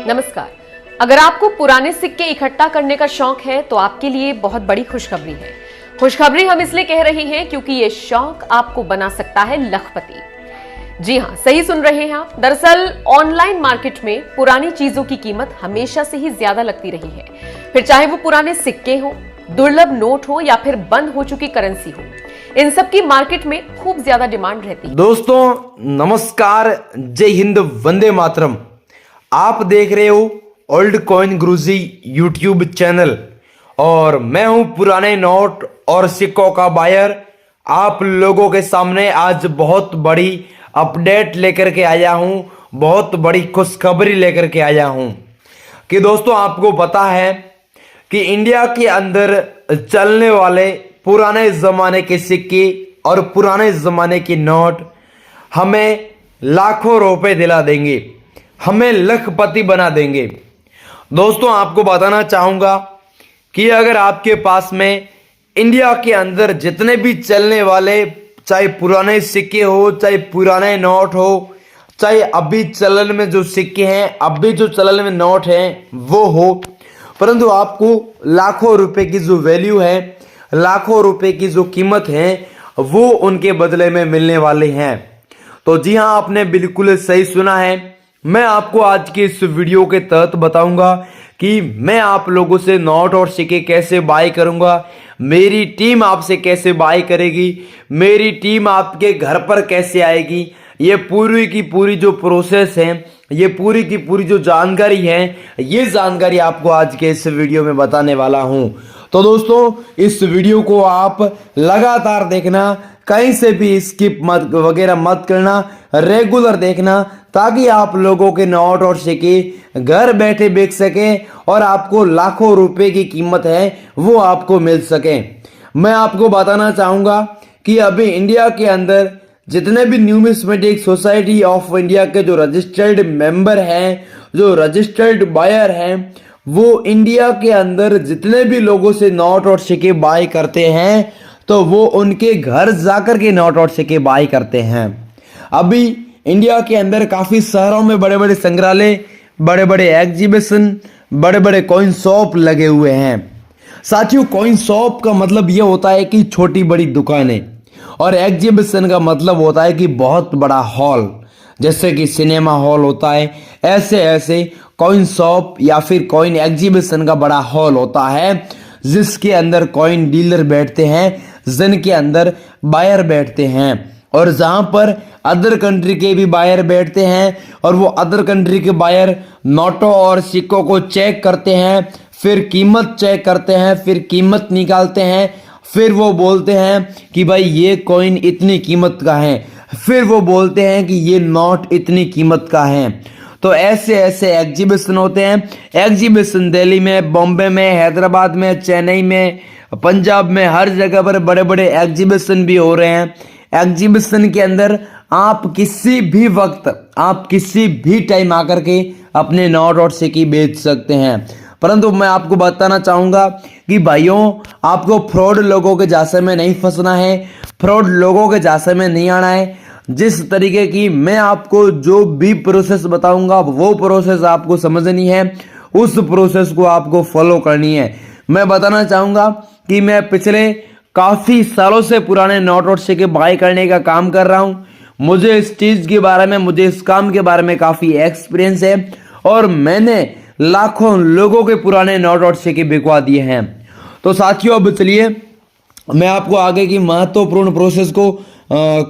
नमस्कार। अगर आपको पुराने सिक्के इकट्ठा करने का शौक है तो आपके लिए बहुत बड़ी खुशखबरी है। खुशखबरी हम इसलिए कह रहे हैं क्योंकि ये शौक आपको बना सकता है लखपति। जी हां, सही सुन रहे हैं आप। दरअसल ऑनलाइन मार्केट में पुरानी चीजों की कीमत हमेशा से ही ज्यादा लगती रही है, फिर चाहे वो पुराने सिक्के हो, दुर्लभ नोट हो या फिर बंद हो चुकी करेंसी हो। इन सब की मार्केट में खूब ज्यादा डिमांड रहती है। दोस्तों नमस्कार, जय हिंद, वंदे मातरम। आप देख रहे हो ओल्ड कॉइन गुरुजी यूट्यूब चैनल और मैं हूं पुराने नोट और सिक्कों का बायर। आप लोगों के सामने आज बहुत बड़ी अपडेट लेकर के आया हूं, बहुत बड़ी खुशखबरी लेकर के आया हूं कि दोस्तों आपको पता है कि इंडिया के अंदर चलने वाले पुराने ज़माने के सिक्के और पुराने ज़माने के नोट हमें लाखों रुपए दिला देंगे, हमें लखपति बना देंगे। दोस्तों आपको बताना चाहूँगा कि अगर आपके पास में इंडिया के अंदर जितने भी चलने वाले, चाहे पुराने सिक्के हो, चाहे पुराने नोट हो, चाहे अभी चलन में जो सिक्के हैं, अभी जो चलन में नोट हैं वो हो, परंतु आपको लाखों रुपए की जो वैल्यू है, लाखों रुपए की जो कीमत है वो उनके बदले में मिलने वाले हैं। तो जी हाँ, आपने बिल्कुल सही सुना है। मैं आपको आज के इस वीडियो के तहत बताऊंगा कि मैं आप लोगों से नोट और सिक्के कैसे बाय करूंगा, मेरी टीम आपसे कैसे बाय करेगी, मेरी टीम आपके घर पर कैसे आएगी। ये पूरी की पूरी जो प्रोसेस है, ये पूरी की पूरी जो जानकारी है, ये जानकारी आपको आज के इस वीडियो में बताने वाला हूं। तो दोस्तों इस वीडियो को आप लगातार देखना, कहीं से भी स्किप मत वगैरह मत करना, रेगुलर देखना, ताकि आप लोगों के नोट और सिक्के घर बैठे बेच सके और आपको लाखों रुपए की कीमत है वो आपको मिल सके। मैं आपको बताना चाहूँगा कि अभी इंडिया के अंदर जितने भी न्यूमिस्मेटिक सोसाइटी ऑफ इंडिया के जो रजिस्टर्ड मेंबर हैं, जो रजिस्टर्ड बायर हैं, वो इंडिया के अंदर जितने भी लोगों से नोट और सिक्के बाय करते हैं तो वो उनके घर जाकर के नोट और सिक्के बाय करते हैं। अभी इंडिया के अंदर काफ़ी शहरों में बड़े बड़े संग्रहालय, बड़े बड़े एग्जीबिशन, बड़े बड़े कॉइन शॉप लगे हुए हैं। साथियों, कॉइन शॉप का मतलब ये होता है कि छोटी बड़ी दुकानें, और एग्जीबिशन का मतलब होता है कि बहुत बड़ा हॉल, जैसे कि सिनेमा हॉल होता है, ऐसे ऐसे कॉइन शॉप या फिर कॉइन एग्जीबिशन का बड़ा हॉल होता है जिसके अंदर कॉइन डीलर बैठते हैं, जिनके अंदर बायर बैठते हैं, और जहां पर अदर कंट्री के भी बायर बैठते हैं और वो अदर कंट्री के बायर नोटों और सिक्कों को चेक करते हैं, फिर कीमत चेक करते हैं, फिर कीमत निकालते हैं, फिर वो बोलते हैं कि भाई ये कॉइन इतनी कीमत का है, फिर वो बोलते हैं कि ये नोट इतनी कीमत का है। तो ऐसे ऐसे एग्जीबिशन होते हैं। एग्जीबिशन दिल्ली में, बॉम्बे में, हैदराबाद में, चेन्नई में, पंजाब में, हर जगह पर बड़े बड़े एग्जीबिशन भी हो रहे हैं। एग्जीबिशन के अंदर आप किसी भी वक्त, आप किसी भी टाइम आकर के अपने नोट और सिक्के बेच सकते हैं। परंतु मैं आपको बताना चाहूँगा कि भाइयों, आपको फ्रॉड लोगों के जासे में नहीं फंसना है, फ्रॉड लोगों के जासे में नहीं आना है। जिस तरीके की मैं आपको जो भी प्रोसेस बताऊंगा वो प्रोसेस आपको समझनी है, उस प्रोसेस को आपको फॉलो करनी है। मैं बताना चाहूँगा कि मैं पिछले काफ़ी सालों से पुराने नोट और सिक्के बाय करने का काम कर रहा हूँ। मुझे इस चीज़ के बारे में, मुझे इस काम के बारे में काफ़ी एक्सपीरियंस है और मैंने लाखों लोगों के पुराने नोट और सिक्के बिकवा दिए हैं। तो साथियों, अब चलिए मैं आपको आगे की महत्वपूर्ण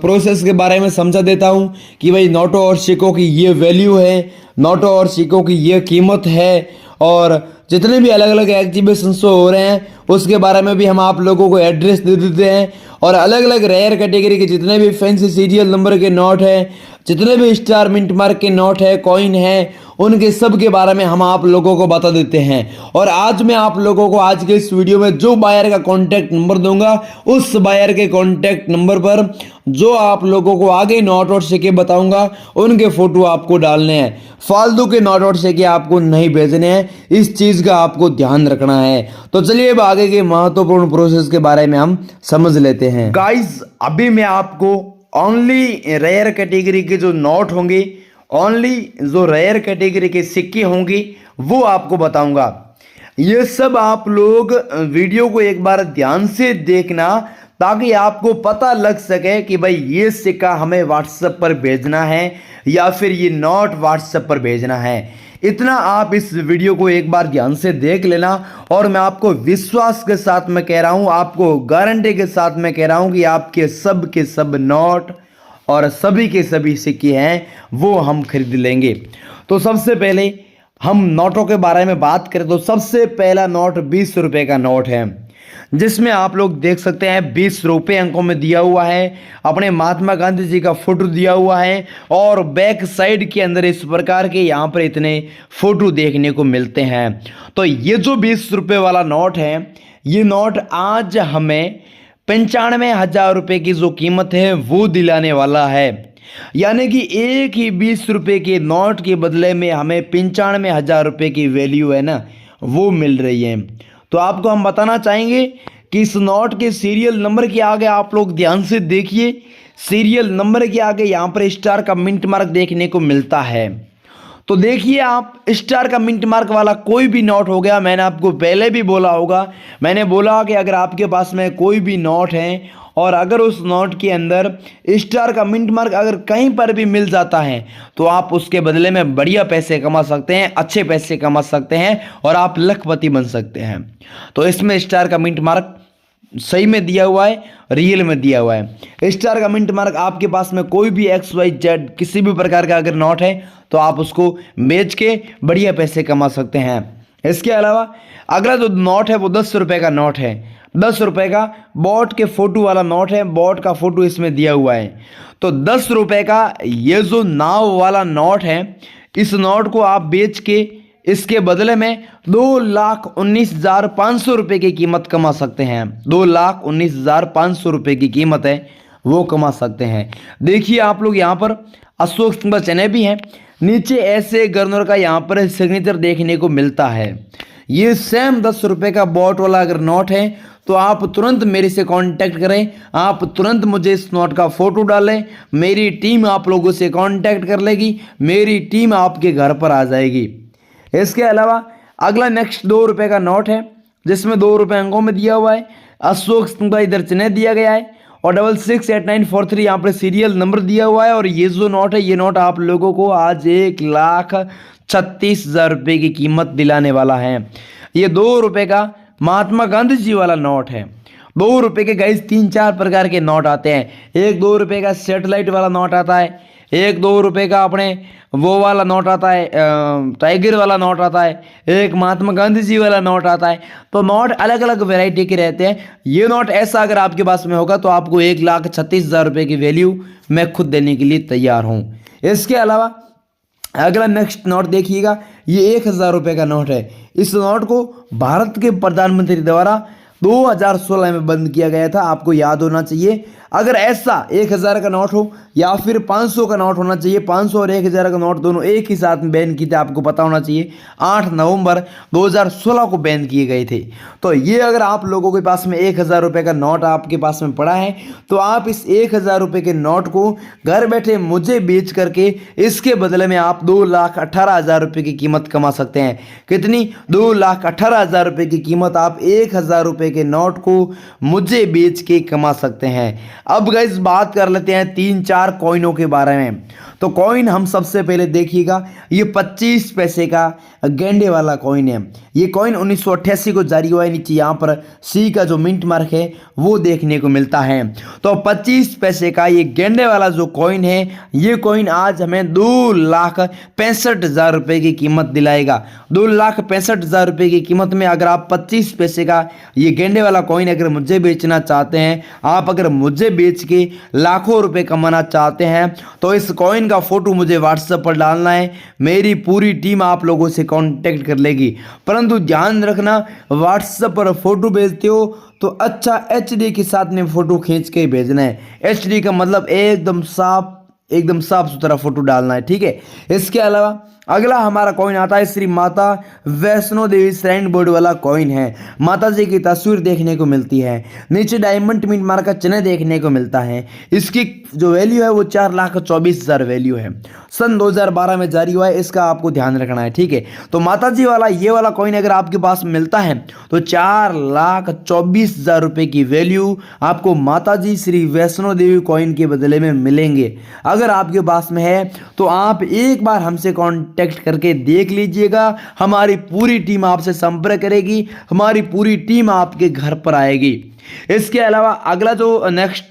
प्रोसेस के बारे में समझा देता हूं कि भाई नोटों और सिक्कों की ये वैल्यू है, नोटों और सिक्कों की ये कीमत है, और जितने भी अलग अलग एग्जीबिशन हो रहे हैं उसके बारे में भी हम आप लोगों को एड्रेस दे देते हैं। और अलग अलग रेयर कैटेगरी के जितने भी फैंसी सीरियल नंबर के नोट हैं, जितने भी स्टार मिंट मार्क के नोट है, कॉइन है, उनके सब के बारे में हम आप लोगों को बता देते हैं। और आज मैं आप लोगों को आज के इस वीडियो में जो बायर का कॉन्टैक्ट नंबर दूंगा, उस बायर के कॉन्टैक्ट नंबर पर जो आप लोगों को आगे नोट और सिक्के बताऊंगा उनके फोटो आपको डालने हैं। फालतू के नोट और सिक्के आपको नहीं भेजने हैं, इस चीज का आपको ध्यान रखना है। तो चलिए अब आगे के महत्वपूर्ण प्रोसेस के बारे में हम समझ लेते हैं। गाइस, अभी मैं आपको ओनली रेयर कैटेगरी के जो नोट होंगे ओनली जो रेयर कैटेगरी के सिक्के होंगे वो आपको बताऊंगा। ये सब आप लोग वीडियो को एक बार ध्यान से देखना ताकि आपको पता लग सके कि भाई ये सिक्का हमें व्हाट्सएप पर भेजना है या फिर ये नोट व्हाट्सएप पर भेजना है। इतना आप इस वीडियो को एक बार ध्यान से देख लेना और मैं आपको विश्वास के साथ मैं कह रहा हूँ, आपको गारंटी के साथ मैं कह रहा हूँ कि आपके सब के सब नोट और सभी के सभी सिक्के हैं वो हम खरीद लेंगे। तो सबसे पहले हम नोटों के बारे में बात करें तो सबसे पहला नोट 20 रुपए का नोट है, जिसमें आप लोग देख सकते हैं 20 रुपये अंकों में दिया हुआ है, अपने महात्मा गांधी जी का फोटो दिया हुआ है और बैक साइड के अंदर इस प्रकार के यहाँ पर इतने फोटो देखने को मिलते हैं। तो ये जो 20 रुपये वाला नोट है, ये नोट आज हमें 95,000 रुपये की जो कीमत है वो दिलाने वाला है। यानी कि एक ही 20 रुपये के नोट के बदले में हमें 95,000 रुपये की वैल्यू है ना वो मिल रही है। तो आपको हम बताना चाहेंगे कि इस नोट के सीरियल नंबर के आगे आप लोग ध्यान से देखिए, सीरियल नंबर के आगे यहाँ पर स्टार का मिंट मार्क देखने को मिलता है। तो देखिए आप स्टार का मिंट मार्क वाला कोई भी नोट हो गया, मैंने आपको पहले भी बोला होगा, मैंने बोला कि अगर आपके पास में कोई भी नोट है और अगर उस नोट के अंदर स्टार का मिंट मार्क अगर कहीं पर भी मिल जाता है तो आप उसके बदले में बढ़िया पैसे कमा सकते हैं, अच्छे पैसे कमा सकते हैं और आप लखपति बन सकते हैं। तो इसमें स्टार का मिंट मार्क सही में दिया हुआ है, रियल में दिया हुआ है। स्टार का मिंट मार्क आपके पास में कोई भी XYZ किसी भी प्रकार का अगर नोट है तो आप उसको बेच के बढ़िया पैसे कमा सकते हैं। इसके अलावा अगला जो नोट है वो 10 रुपये का नोट है। 10 रुपये का बोट के फोटो वाला नोट है, बोट का फोटो इसमें दिया हुआ है। तो 10 रुपये का ये जो नाव वाला नोट है, इस नोट को आप बेच के इसके बदले में 2,19,500 रुपये की कीमत कमा सकते हैं। 2,19,500 रुपये की कीमत है वो कमा सकते हैं। देखिए आप लोग यहाँ पर अशोक सिंबल चने भी हैं, नीचे ऐसे गवर्नर का यहाँ पर सिग्नेचर देखने को मिलता है। ये सेम 10 रुपये का बोट वाला अगर नोट है तो आप तुरंत मेरे से कांटेक्ट करें, आप तुरंत मुझे इस नोट का फोटो डालें, मेरी टीम आप लोगों से कांटेक्ट कर लेगी, मेरी टीम आपके घर पर आ जाएगी। इसके अलावा अगला नेक्स्ट 2 रुपये का नोट है जिसमें 2 रुपये अंकों में दिया हुआ है, अशोक सिंह इधर चिन्ह दिया गया है और 668943 यहाँ पर सीरियल नंबर दिया हुआ है। और ये जो नोट है, ये नोट आप लोगों को आज 1,36,000 रुपये की कीमत दिलाने वाला है। ये 2 रुपये का महात्मा गांधी जी वाला नोट है। 2 रुपये के गाइस 3-4 प्रकार के नोट आते हैं। एक 2 रुपये का सेटेलाइट वाला नोट आता है, एक 2 रुपये का अपने वो वाला नोट आता है, टाइगर वाला नोट आता है, एक महात्मा गांधी जी वाला नोट आता है। तो नोट अलग अलग वैरायटी के रहते हैं। ये नोट ऐसा अगर आपके पास में होगा तो आपको 1,36,000 रुपये की वैल्यू मैं खुद देने के लिए तैयार हूँ। इसके अलावा अगला नेक्स्ट नोट देखिएगा, ये 1,000 रुपये का नोट है। इस नोट को भारत के प्रधानमंत्री द्वारा 2016 में बंद किया गया था, आपको याद होना चाहिए। अगर ऐसा 1,000 का नोट हो या फिर 500 का नोट होना चाहिए, 500 और 1,000 का नोट दोनों एक ही साथ में बैन किए थे, आपको पता होना चाहिए। 8 नवंबर 2016 को बैन किए गए थे। तो ये अगर आप लोगों के पास में 1,000 रुपये का नोट आपके पास में पड़ा है तो आप इस 1,000 रुपये के नोट को घर बैठे मुझे बेच करके इसके बदले में आप 2,18,000 रुपये की कीमत कमा सकते हैं। कितनी? 2,18,000 रुपये की कीमत आप 1,000 रुपये के नोट को मुझे बेच के कमा सकते हैं। अब गाइस बात कर लेते हैं 3-4 कॉइनों के बारे में। तो कॉइन हम सबसे पहले देखिएगा, ये 25 पैसे का गेंडे वाला कॉइन है। ये कॉइन 1988 को जारी हुआ है। नीचे यहाँ पर सी का जो मिंट मार्क है वो देखने को मिलता है। तो 25 पैसे का ये गेंडे वाला जो कॉइन है, ये कॉइन आज हमें 2,65,000 रुपये की कीमत दिलाएगा। 2,65,000 रुपये की कीमत में अगर आप 25 पैसे का ये गेंडे वाला कॉइन अगर मुझे बेचना चाहते हैं, आप अगर मुझे बेच के लाखों रुपए कमाना चाहते हैं तो इस कॉइन का फोटो मुझे व्हाट्सएप पर डालना है। मेरी पूरी टीम आप लोगों से कांटेक्ट कर लेगी। परंतु ध्यान रखना, व्हाट्सएप पर फोटो भेजते हो तो अच्छा HD के साथ में फोटो खींच के भेजना है। HD का मतलब एकदम साफ सुथरा फोटो डालना है, ठीक है। इसके अलावा अगला हमारा कॉइन आता है श्री माता वैष्णो देवी श्राइन बोर्ड वाला कॉइन है। माता जी की तस्वीर देखने को मिलती है, नीचे डायमंड मिंट मार्क का चिन्ह देखने को मिलता है। इसकी जो वैल्यू है वो 4,24,000 वैल्यू है। सन 2012 में जारी हुआ है, इसका आपको ध्यान रखना है, ठीक है। तो माता जी वाला ये वाला कॉइन अगर आपके पास मिलता है तो 4,24,000 रुपये की वैल्यू आपको माता जी श्री वैष्णो देवी कॉइन के बदले में मिलेंगे। अगर आपके पास में है तो आप एक बार हमसे कांटेक्ट करके देख लीजिएगा, हमारी पूरी टीम आपसे संपर्क करेगी, हमारी पूरी टीम आपके घर पर आएगी। इसके अलावा अगला जो नेक्स्ट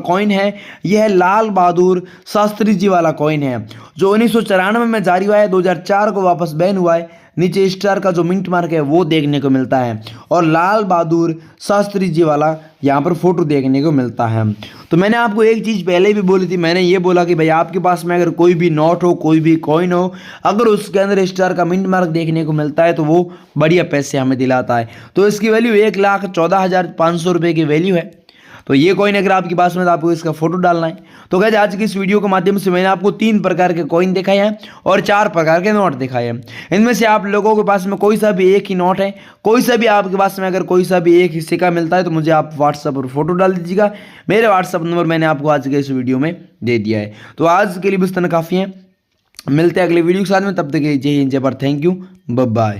कॉइन है यह है लाल बहादुर शास्त्री जी वाला कॉइन है, जो 1994 में जारी हुआ है, 2004 को वापस बैन हुआ है। नीचे स्टार का जो मिंट मार्क है वो देखने को मिलता है और लाल बहादुर शास्त्री जी वाला यहाँ पर फोटो देखने को मिलता है। तो मैंने आपको एक चीज़ पहले भी बोली थी, मैंने ये बोला कि भाई आपके पास में अगर कोई भी नोट हो, कोई भी कॉइन हो, अगर उसके अंदर स्टार का मिंट मार्क देखने को मिलता है तो वो बढ़िया पैसे हमें दिलाता है। तो इसकी वैल्यू 1,14,500 रुपये की वैल्यू है। तो ये कॉइन अगर आपके पास में तो आपको इसका फोटो डालना है। तो गाइस आज की इस वीडियो के माध्यम से मैंने आपको 3 प्रकार के कॉइन दिखाए हैं और 4 प्रकार के नोट दिखाए हैं। इनमें से आप लोगों के पास में कोई सा भी एक ही नोट है, कोई सा भी आपके पास में अगर कोई सा भी एक ही सिक्का मिलता है तो मुझे आप व्हाट्सएप पर फोटो डाल दीजिएगा। मेरे व्हाट्सएप नंबर मैंने आपको आज के इस वीडियो में दे दिया है। तो आज के लिए बस इतना काफ़ी है, मिलते हैं अगले वीडियो के साथ में, तब तक जय हिंद जय Bharat, thank you, bye bye.